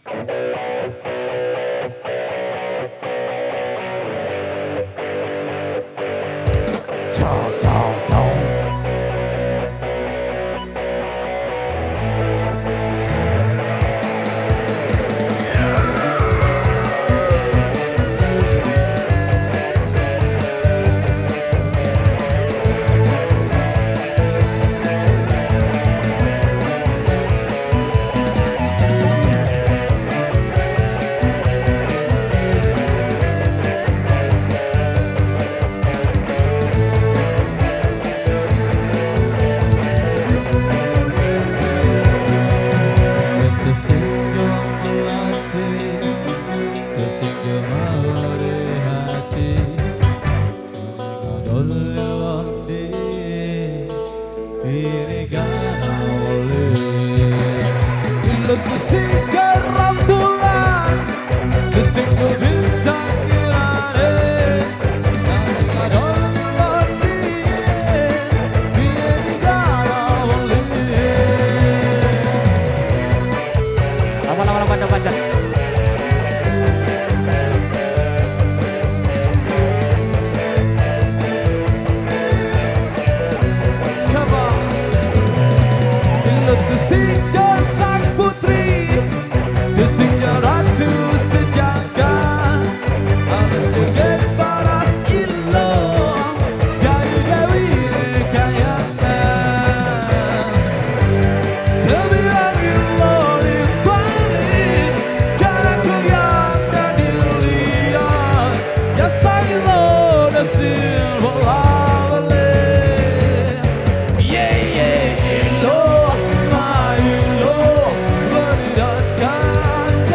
Ciao, ciao, ciao. Kesinggah rembulan, kesinggah bintang girane, ngadol die, biar digana oleh. Lama-lama baca-baca. Come on, kesinggah sang putri, kesinggah ratu sejaga, alangkah paras ilo, kayu dewi kayaknya, sembilan ilo di balik, karena ku yang dan dilihat, ya sayang lo desir bola balik, yeah yeah ilo, my ilo, berdekatan.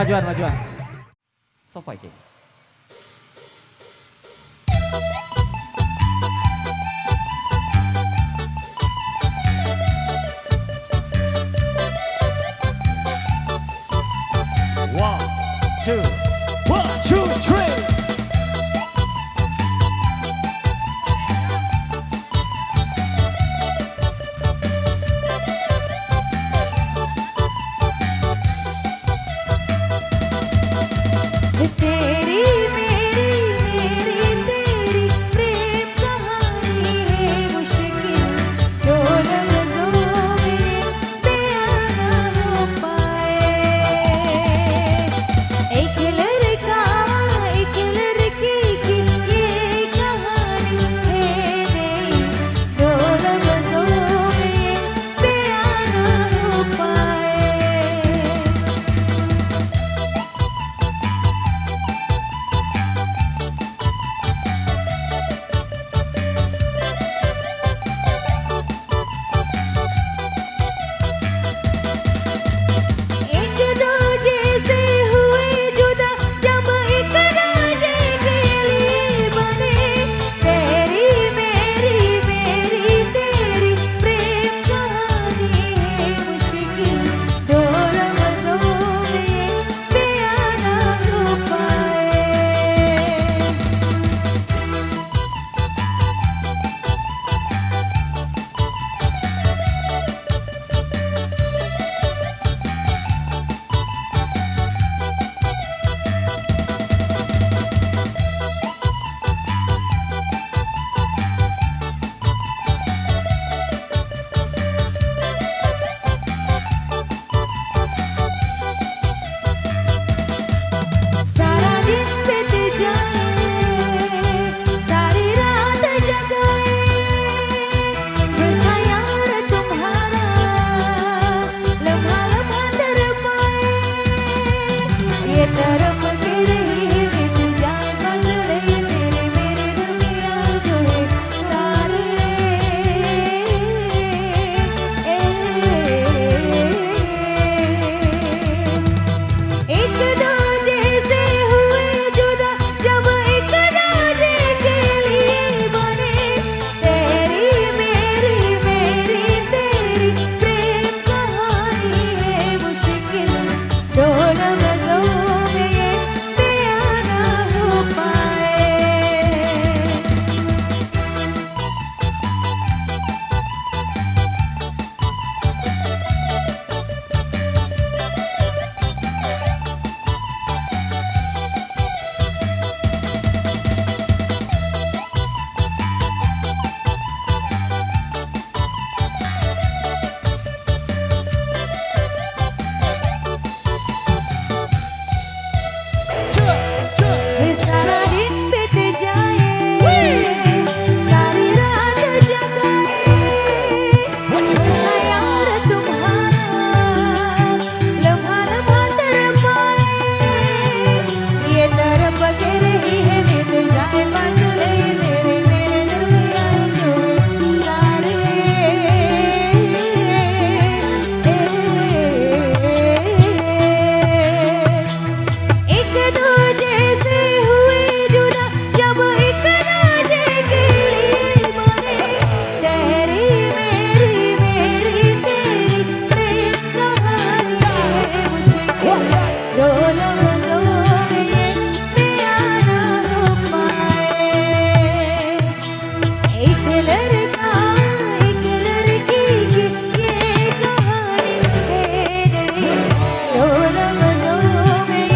majuan. Sofa iki. One, two, three. तेरी मेरी तेरी प्रेम कहानी है मुश्किल दो लफ्ज़ों में बयां ना हो पाए। एक लड़का एक लड़की की ये कहानी है नहीं दो लफ्ज़ों में बयां ना हो पाए। एक दूजे से हुए जुदा जब एक दूजे के लिए बने तेरी मेरी तेरी प्रेम कहानी है मुश्किल दो लफ्ज़ों में बयां ना हो पाए। सारा दिन बीत जाए सारी रात जगाए कैसा यार तुम्हारा लम्हा लम्हा तड़पाए। ये तरफ के रही बीत जाए मसले तेरे मेरे दरमियां जो है सारे एक दूजे से हुए जुदा जब एक दूजे के लिए बने तेरी मेरी तेरी प्रेम कहानी है मुश्किल दो लफ्ज़ों में बयां ना हो पाए। सारा दिन बीत जाए सारी रात जगाए कैसा यार तुम्हारा लम्हा लम्हा तड़पाए। ये तरफ के रही है बीत जाए मसले तेरे मेरे दरमियां जो है सारे एक दूजे से हुए जुदा जब एक दूजे के लिए बने तेरी मेरी तेरी प्रेम कहानी है मुश्किल दो लफ्ज़ों में बयां ना हो पाए। एक लड़का एक लड़की की ये कहानी है नहीं दो लफ्ज़ों में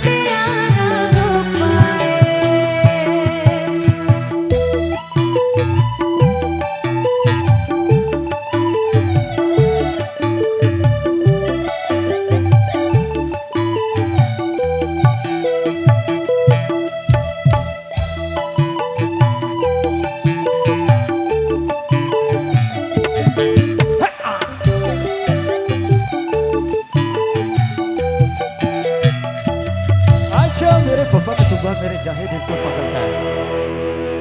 बयां ना हो पाए। अच्छा मेरे पापा का सुबह मेरे जाहे दिल को पकड़ता है।